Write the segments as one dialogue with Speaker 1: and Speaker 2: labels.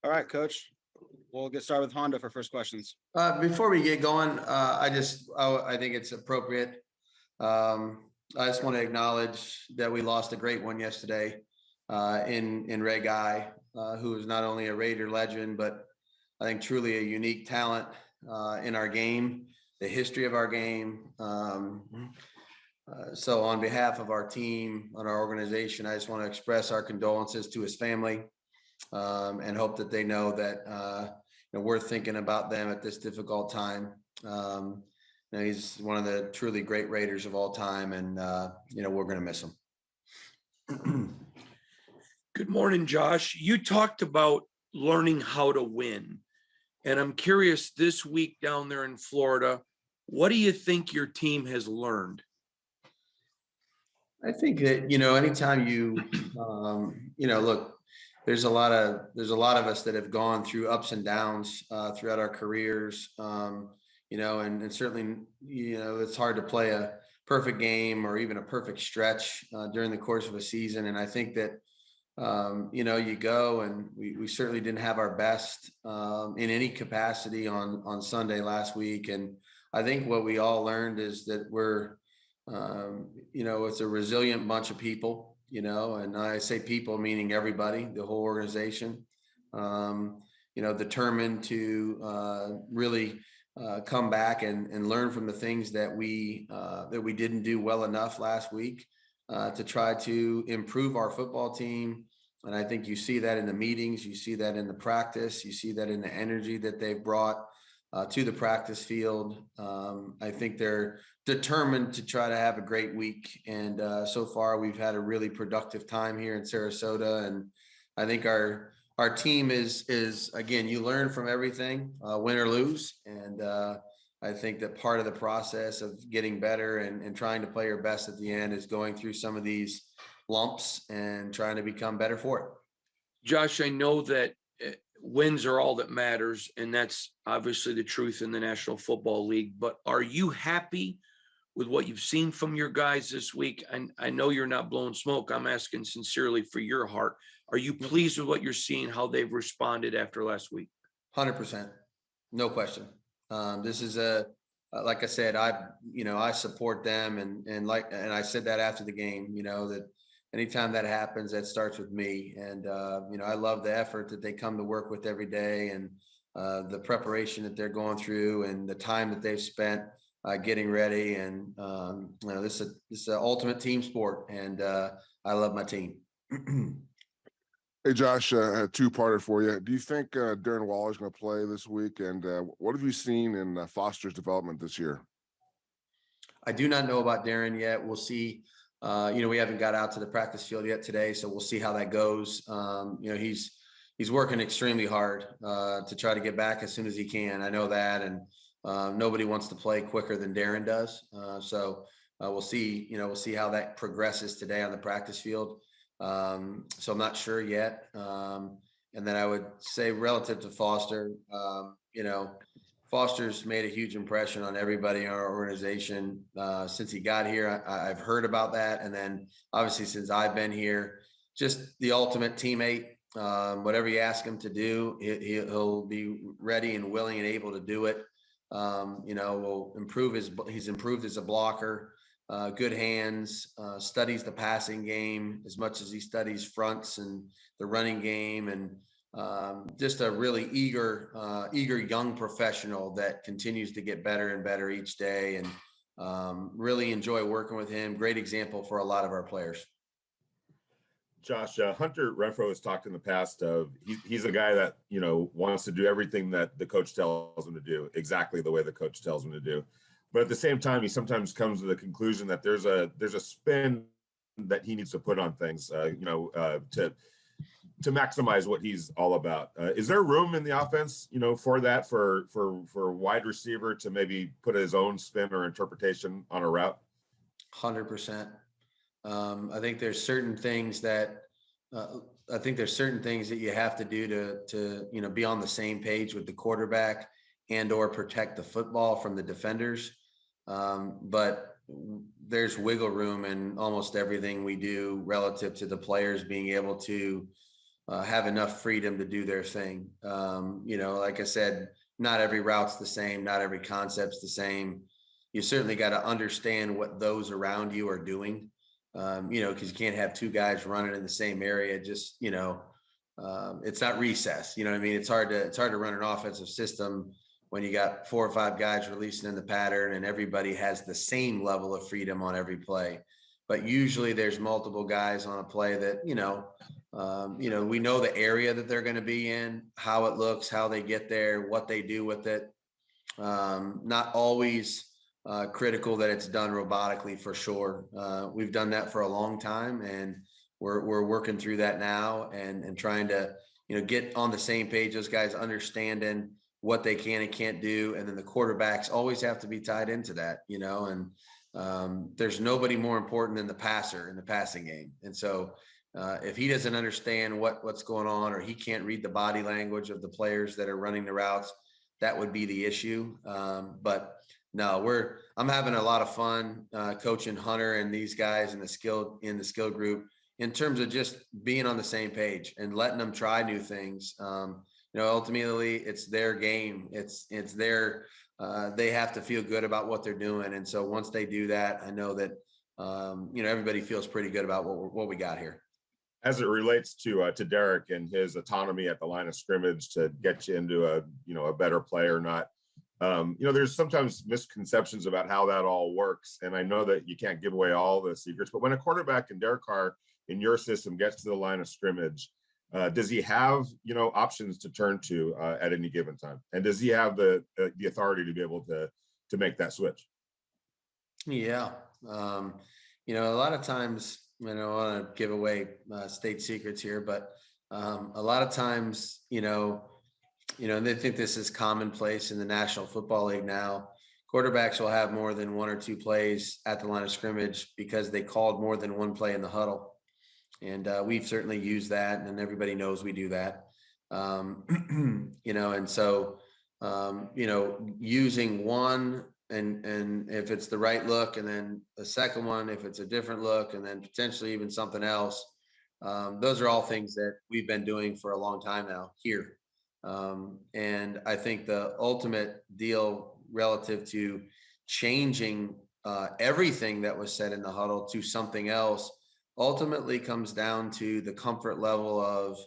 Speaker 1: All right, Coach. We'll get started with Honda for first questions.
Speaker 2: Before we get going, I think it's appropriate. I just want to acknowledge that we lost a great one yesterday in Ray Guy, who is not only a Raider legend, but I think truly a unique talent in our game, the history of our game. So on behalf of our team, on our organization, I just want to express our condolences to his family and hope that they know that we're thinking about them at this difficult time. He's one of the truly great Raiders of all time, and we're going to miss him.
Speaker 3: Good morning, Josh. You talked about learning how to win, and I'm curious, this week down there in Florida, what do you think your team has learned?
Speaker 2: I think that anytime you look, there's a lot of us that have gone through ups and downs throughout our careers. And certainly, it's hard to play a perfect game or even a perfect stretch during the course of a season. And I think that, you go, and we certainly didn't have our best in any capacity on Sunday last week. And I think what we all learned is that we're, it's a resilient bunch of people, and I say people meaning everybody, the whole organization, determined to really come back and learn from the things that we didn't do well enough last week to try to improve our football team. And I think you see that in the meetings, you see that in the practice, you see that in the energy that they've brought to the practice field. I think they're determined to try to have a great week. And so far we've had a really productive time here in Sarasota. And I think our team is again, you learn from everything, win or lose. And I think that part of the process of getting better and trying to play your best at the end is going through some of these lumps and trying to become better for it.
Speaker 3: Josh, I know that wins are all that matters, and that's obviously the truth in the National Football League. But are you happy with what you've seen from your guys this week? And I know you're not blowing smoke. I'm asking sincerely for your heart. Are you pleased with what you're seeing, how they've responded after last week?
Speaker 2: 100%. No question. This is like I said, I support them. And I said that after the game, that anytime that happens, that starts with me. And, I love the effort that they come to work with every day, and the preparation that they're going through and the time that they've spent getting ready. And, this is an ultimate team sport, and I love my team.
Speaker 4: Hey, Josh, a two-parter for you. Do you think Darren Waller's going to play this week? And what have you seen in Foster's development this year?
Speaker 2: I do not know about Darren yet. We'll see. We haven't got out to the practice field yet today, so we'll see how that goes. He's working extremely hard to try to get back as soon as he can. I know that, and nobody wants to play quicker than Darren does. So we'll see. We'll see how that progresses today on the practice field. So I'm not sure yet. And then I would say relative to Foster, Foster's made a huge impression on everybody in our organization since he got here. I've heard about that. And then obviously since I've been here, just the ultimate teammate. Whatever you ask him to do, he'll be ready and willing and able to do it. Will improve he's improved as a blocker, good hands, studies the passing game as much as he studies fronts and the running game, and just a really eager young professional that continues to get better and better each day, and really enjoy working with him. Great example for a lot of our players.
Speaker 5: Josh, Hunter Renfro has talked in the past of he's a guy that, wants to do everything that the coach tells him to do, exactly the way the coach tells him to do. But at the same time, he sometimes comes to the conclusion that there's a spin that he needs to put on things, to maximize what he's all about. Is there room in the offense, for that, for a wide receiver to maybe put his own spin or interpretation on a route?
Speaker 2: 100%. I think there's certain things that you have to do to be on the same page with the quarterback and or protect the football from the defenders. But there's wiggle room in almost everything we do relative to the players being able to have enough freedom to do their thing. Like I said, not every route's the same, not every concept's the same. You certainly got to understand what those around you are doing, because you can't have two guys running in the same area. Just, it's not recess. You know what I mean? It's hard to run an offensive system when you got 4 or 5 guys releasing in the pattern and everybody has the same level of freedom on every play. But usually there's multiple guys on a play that, we know the area that they're going to be in, how it looks, how they get there, what they do with it. Not always critical that it's done robotically for sure. We've done that for a long time, and we're working through that now and trying to, get on the same page. Those guys understanding what they can and can't do. And then the quarterbacks always have to be tied into that, and there's nobody more important than the passer in the passing game. And so if he doesn't understand what's going on, or he can't read the body language of the players that are running the routes, that would be the issue. But no, I'm having a lot of fun coaching Hunter and these guys in the skill group in terms of just being on the same page and letting them try new things. Ultimately it's their game. It's their, they have to feel good about what they're doing. And so once they do that, I know that, everybody feels pretty good about what we got here.
Speaker 5: As it relates to Derek and his autonomy at the line of scrimmage to get you into a better play or not, there's sometimes misconceptions about how that all works. And I know that you can't give away all the secrets, but when a quarterback in Derek Carr in your system gets to the line of scrimmage, does he have, options to turn to at any given time? And does he have the authority to be able to make that switch?
Speaker 2: Yeah. A lot of times, I don't want to give away state secrets here, but a lot of times, they think this is commonplace in the National Football League now. Quarterbacks will have more than 1 or 2 plays at the line of scrimmage because they called more than 1 play in the huddle. And we've certainly used that, and everybody knows we do that. And so, using one and if it's the right look, and then the second one, if it's a different look, and then potentially even something else, those are all things that we've been doing for a long time now here. And I think the ultimate deal relative to changing everything that was said in the huddle to something else ultimately comes down to the comfort level of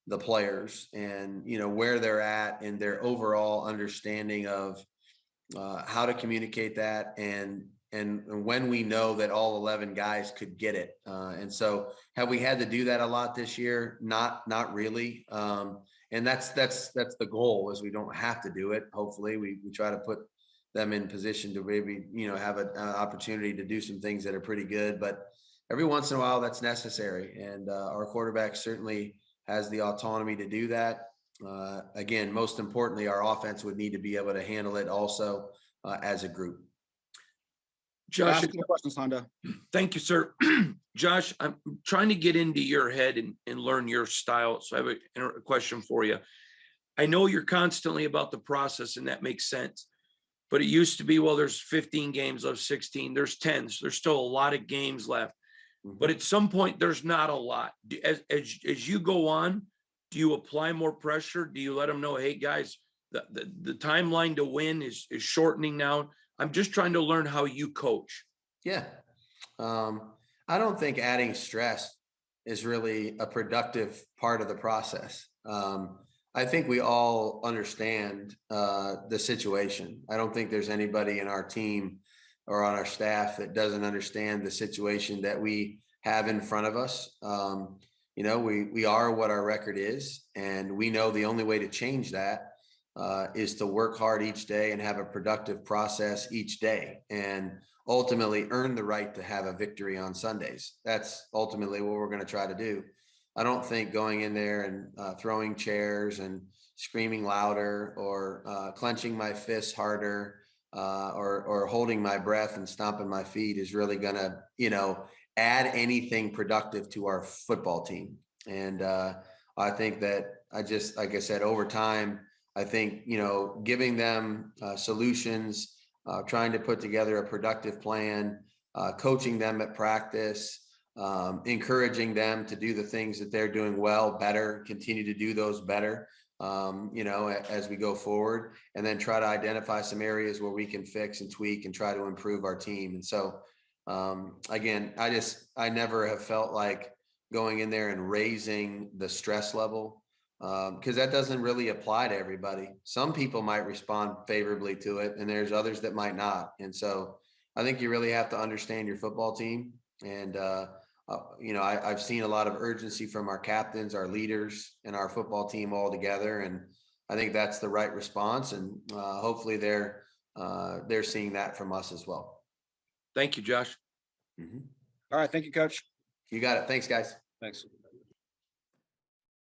Speaker 2: the players and, where they're at and their overall understanding of how to communicate that and when we know that all 11 guys could get it. And so have we had to do that a lot this year? Not really. And that's the goal, is we don't have to do it. Hopefully we try to put them in position to maybe, have an opportunity to do some things that are pretty good, but every once in a while that's necessary. And our quarterback certainly has the autonomy to do that. Again, most importantly, our offense would need to be able to handle it also as a group.
Speaker 3: Josh,
Speaker 1: Ask your questions, Honda.
Speaker 3: thank you, sir. Josh, I'm trying to get into your head and learn your style. So I have a question for you. I know you're constantly about the process, and that makes sense. But it used to be, well, there's 15 games left, 16, there's 10. So there's still a lot of games left. But at some point, there's not a lot. As you go on, do you apply more pressure? Do you let them know, hey, guys, the timeline to win is shortening now? I'm just trying to learn how you coach.
Speaker 2: Yeah. I don't think adding stress is really a productive part of the process. I think we all understand the situation. I don't think there's anybody in our team or on our staff that doesn't understand the situation that we have in front of us. We are what our record is, and we know the only way to change that is to work hard each day and have a productive process each day, and ultimately earn the right to have a victory on Sundays. That's ultimately what we're going to try to do. I don't think going in there and throwing chairs and screaming louder or clenching my fists harder or holding my breath and stomping my feet is really going to, add anything productive to our football team. And I think that like I said, over time, I think, giving them solutions, trying to put together a productive plan, coaching them at practice, encouraging them to do the things that they're doing well, better, continue to do those better, as we go forward, and then try to identify some areas where we can fix and tweak and try to improve our team. And so, again, I never have felt like going in there and raising the stress level, because that doesn't really apply to everybody. Some people might respond favorably to it, and there's others that might not. And so I think you really have to understand your football team. And, I've seen a lot of urgency from our captains, our leaders, and our football team all together. And I think that's the right response. And hopefully they're seeing that from us as well.
Speaker 3: Thank you, Josh.
Speaker 2: Mhm.
Speaker 1: All right, thank you, Coach.
Speaker 2: You got it. Thanks, guys.
Speaker 1: Thanks.